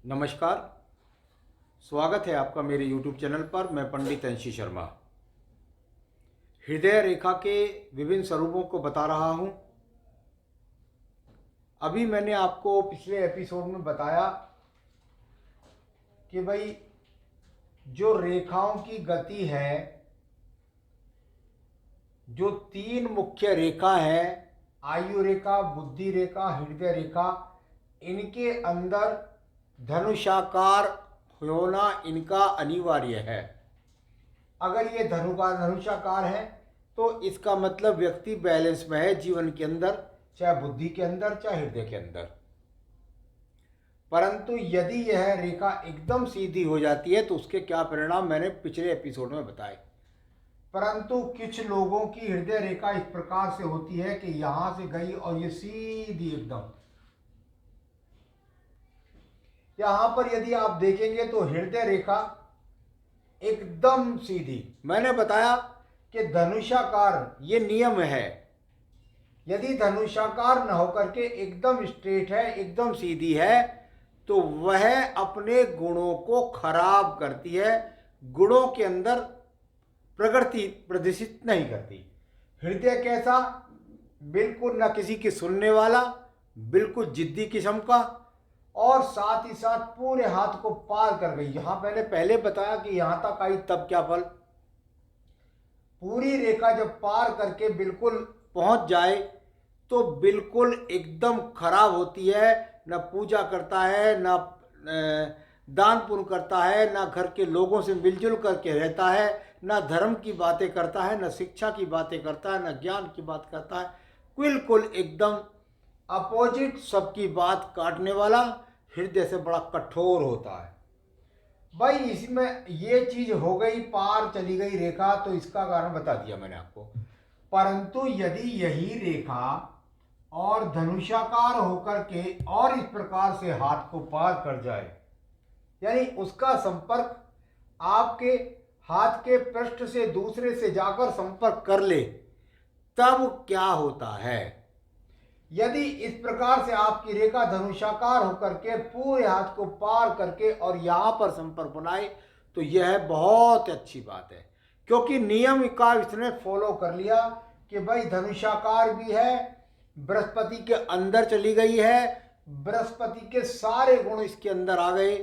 नमस्कार। स्वागत है आपका मेरे YouTube चैनल पर। मैं पंडित अंशी शर्मा हृदय रेखा के विभिन्न स्वरूपों को बता रहा हूँ। अभी मैंने आपको पिछले एपिसोड में बताया कि भाई जो रेखाओं की गति है, जो तीन मुख्य रेखा है, आयु रेखा, बुद्धि रेखा, हृदय रेखा, इनके अंदर धनुषाकार होना इनका अनिवार्य है। अगर ये धनुषाकार है तो इसका मतलब व्यक्ति बैलेंस में है जीवन के अंदर, चाहे बुद्धि के अंदर चाहे हृदय के अंदर। परंतु यदि यह रेखा एकदम सीधी हो जाती है तो उसके क्या परिणाम मैंने पिछले एपिसोड में बताए। परंतु कुछ लोगों की हृदय रेखा इस प्रकार से होती है कि यहां से गई और ये सीधी एकदम, यहां पर यदि आप देखेंगे तो हृदय रेखा एकदम सीधी। मैंने बताया कि धनुषाकार ये नियम है, यदि धनुषाकार न होकर के एकदम स्ट्रेट है, एकदम सीधी है, तो वह अपने गुणों को खराब करती है, गुणों के अंदर प्रगति प्रदर्शित नहीं करती। हृदय कैसा? बिल्कुल न किसी की सुनने वाला, बिल्कुल जिद्दी किस्म का, और साथ ही साथ पूरे हाथ को पार कर गई। यहां मैंने पहले बताया कि यहां तक आई तब क्या फल। पूरी रेखा जब पार करके बिल्कुल पहुंच जाए तो बिल्कुल एकदम खराब होती है। न पूजा करता है, न दान पुण्य करता है, न घर के लोगों से मिलजुल करके रहता है, न धर्म की बातें करता है, न शिक्षा की बातें करता है, न ज्ञान की बात करता है। बिल्कुल एकदम अपोजिट, सबकी बात काटने वाला, हृदय से बड़ा कठोर होता है। भाई इसमें ये चीज हो गई, पार चली गई रेखा, तो इसका कारण बता दिया मैंने आपको। परंतु यदि यही रेखा और धनुषाकार होकर के और इस प्रकार से हाथ को पार कर जाए, यानी उसका संपर्क आपके हाथ के पृष्ठ से दूसरे से जाकर संपर्क कर ले, तब क्या होता है? यदि इस प्रकार से आपकी रेखा धनुषाकार होकर के पूरे हाथ को पार करके और यहां पर संपर्क बनाए तो यह बहुत अच्छी बात है, क्योंकि नियम का इसने फॉलो कर लिया कि भाई धनुषाकार भी है, बृहस्पति के अंदर चली गई है, बृहस्पति के सारे गुण इसके अंदर आ गए,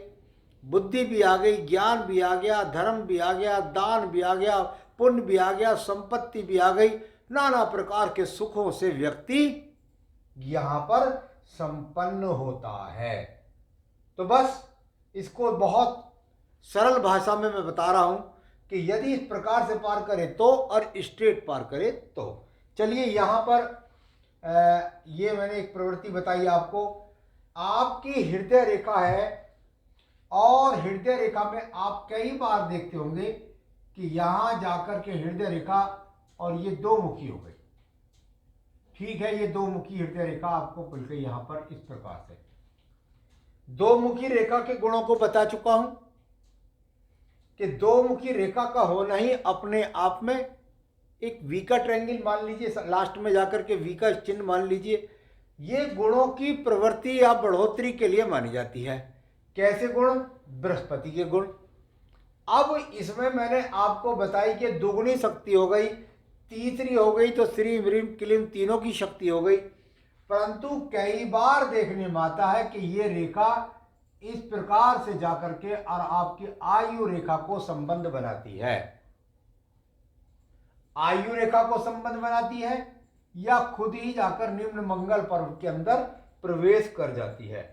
बुद्धि भी आ गई, ज्ञान भी आ गया, धर्म भी आ गया, दान भी आ गया, पुण्य भी आ गया, संपत्ति भी आ गई, नाना प्रकार के सुखों से व्यक्ति यहां पर संपन्न होता है। तो बस इसको बहुत सरल भाषा में मैं बता रहा हूं कि यदि इस प्रकार से पार करे तो, और स्ट्रेट पार करे तो। चलिए यहां पर ये मैंने एक प्रवृत्ति बताई आपको। आपकी हृदय रेखा है और हृदय रेखा में आप कई बार देखते होंगे कि यहां जाकर के हृदय रेखा और ये दो मुखी हो गई। ठीक है, ये दो मुखी हृदय रेखा आपको खुल गई यहां पर इस प्रकार से। दो मुखी रेखा के गुणों को बता चुका हूं कि दो मुखी रेखा का होना ही अपने आप में एक वी का ट्रायंगल मान लीजिए, लास्ट में जाकर के वी का चिन्ह मान लीजिए, ये गुणों की प्रवृत्ति या बढ़ोतरी के लिए मानी जाती है। कैसे गुण? बृहस्पति के गुण। अब इसमें मैंने आपको बताई कि दुगुनी शक्ति हो गई, तीसरी हो गई तो श्री ह्रीम क्लीम तीनों की शक्ति हो गई। परंतु कई बार देखने में आता है कि ये रेखा इस प्रकार से जाकर के और आपकी आयु रेखा को संबंध बनाती है। आयु रेखा को संबंध बनाती है या खुद ही जाकर निम्न मंगल पर्व के अंदर प्रवेश कर जाती है।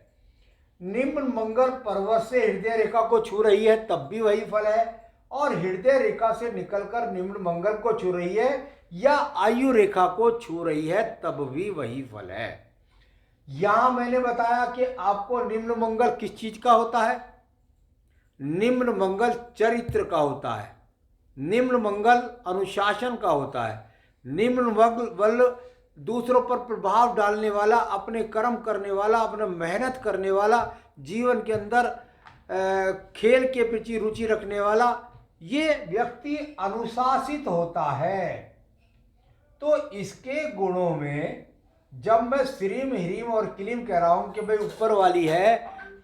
निम्न मंगल पर्वत से हृदय रेखा को छू रही है तब भी वही फल है, और हृदय रेखा से निकलकर निम्न मंगल को छू रही है या आयु रेखा को छू रही है तब भी वही फल है। यहां मैंने बताया कि आपको निम्न मंगल किस चीज का होता है? निम्न मंगल चरित्र का होता है, निम्न मंगल अनुशासन का होता है, निम्न मंगल दूसरों पर प्रभाव डालने वाला, अपने कर्म करने वाला, अपना मेहनत करने वाला, जीवन के अंदर खेल के प्रति रुचि रखने वाला, ये व्यक्ति अनुशासित होता है। तो इसके गुणों में जब मैं श्रीम ह्रीम और क्लीम कह रहा हूं कि भाई ऊपर वाली है,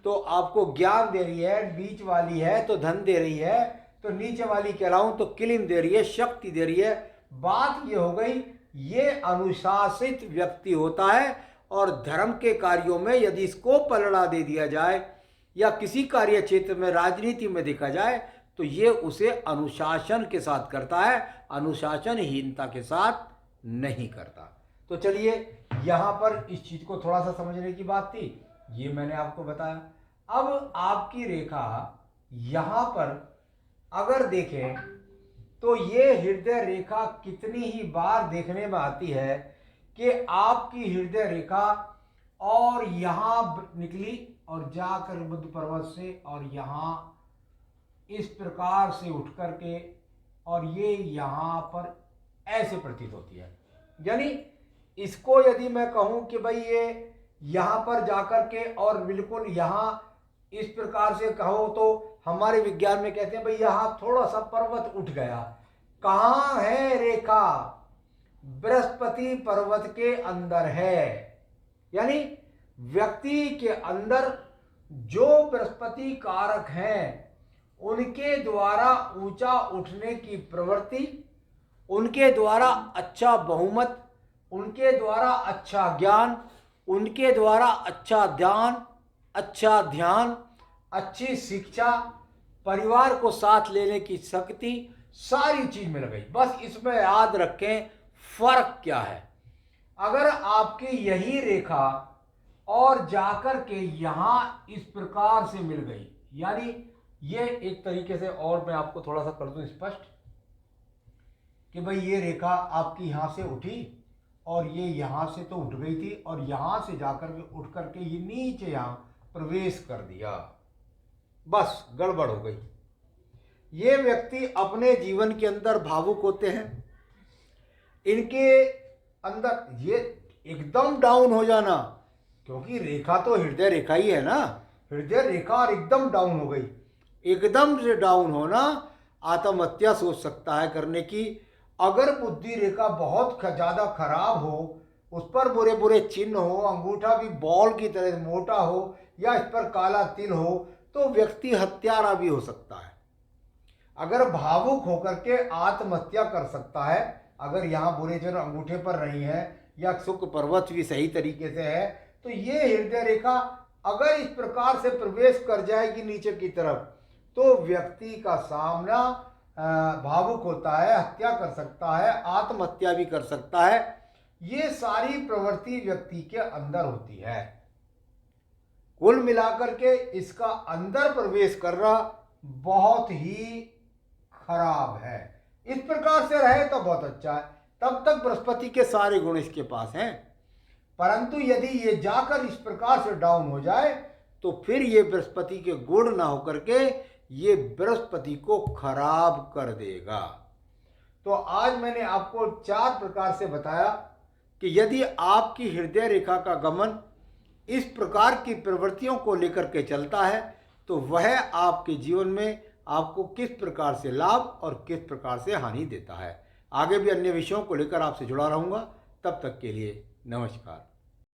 तो आपको ज्ञान दे रही है, बीच वाली है तो धन दे रही है, तो नीचे वाली कहलाऊं तो किलिम दे रही है, शक्ति दे रही है। बात ये हो गई, ये अनुशासित व्यक्ति होता है। और धर्म के कार्यों में यदि इसको पलड़ा दे दिया जाए या किसी कार्य क्षेत्र में, राजनीति में देखा जाए, तो ये उसे अनुशासन के साथ करता है, अनुशासनहीनता के साथ नहीं करता। तो चलिए, यहाँ पर इस चीज को थोड़ा सा समझने की बात थी, ये मैंने आपको बताया। अब आपकी रेखा यहाँ पर अगर देखें तो ये हृदय रेखा कितनी ही बार देखने में आती है कि आपकी हृदय रेखा और यहाँ निकली और जाकर बुद्ध पर्वत से और यहाँ इस प्रकार से उठ करके और ये यहाँ पर ऐसे प्रतीत होती है। यानी इसको यदि मैं कहूँ कि भाई ये यहाँ पर जाकर के और बिल्कुल यहाँ इस प्रकार से कहो तो हमारे विज्ञान में कहते हैं भाई यहाँ थोड़ा सा पर्वत उठ गया। कहाँ है रेखा? बृहस्पति पर्वत के अंदर है। यानी व्यक्ति के अंदर जो बृहस्पति कारक हैं उनके द्वारा ऊंचा उठने की प्रवृत्ति, उनके द्वारा अच्छा बहुमत, उनके द्वारा अच्छा ज्ञान, उनके द्वारा अच्छा ध्यान, अच्छी शिक्षा, परिवार को साथ लेने की शक्ति, सारी चीज मिल गई। बस इसमें याद रखें फर्क क्या है। अगर आपकी यही रेखा और जाकर के यहां इस प्रकार से मिल गई, यानी ये एक तरीके से, और मैं आपको थोड़ा सा कर दूं स्पष्ट कि भाई ये रेखा आपकी यहां से उठी और ये यहां से तो उठ गई थी और यहां से जाकर के उठ करके ये नीचे यहां प्रवेश कर दिया, बस गड़बड़ हो गई। ये व्यक्ति अपने जीवन के अंदर भावुक होते हैं, इनके अंदर ये एकदम डाउन हो जाना, क्योंकि रेखा तो हृदय रेखा ही है ना, हृदय रेखा और एकदम डाउन हो गई। एकदम से डाउन होना आत्महत्या सोच सकता है करने की। अगर बुद्धि रेखा बहुत ज़्यादा खराब हो, उस पर बुरे बुरे चिन्ह हो, अंगूठा भी बॉल की तरह मोटा हो या इस पर काला तिल हो, तो व्यक्ति हत्यारा भी हो सकता है। अगर भावुक होकर के आत्महत्या कर सकता है, अगर यहाँ बुरे चिन्ह अंगूठे पर नहीं है या शुक्र पर्वत भी सही तरीके से है, तो ये हृदय रेखा अगर इस प्रकार से प्रवेश कर जाएगी नीचे की तरफ, तो व्यक्ति का सामना भावुक होता है, हत्या कर सकता है, आत्महत्या भी कर सकता है। ये सारी प्रवृत्ति व्यक्ति के अंदर होती है। कुल मिलाकर के इसका अंदर प्रवेश करना बहुत ही खराब है। इस प्रकार से रहे तो बहुत अच्छा है, तब तक बृहस्पति के सारे गुण इसके पास हैं। परंतु यदि ये जाकर इस प्रकार से डाउन हो जाए तो फिर ये बृहस्पति के गुण ना होकर के ये बृहस्पति को खराब कर देगा। तो आज मैंने आपको 4 प्रकार से बताया कि यदि आपकी हृदय रेखा का गमन इस प्रकार की प्रवृत्तियों को लेकर के चलता है, तो वह आपके जीवन में आपको किस प्रकार से लाभ और किस प्रकार से हानि देता है। आगे भी अन्य विषयों को लेकर आपसे जुड़ा रहूँगा। तब तक के लिए नमस्कार।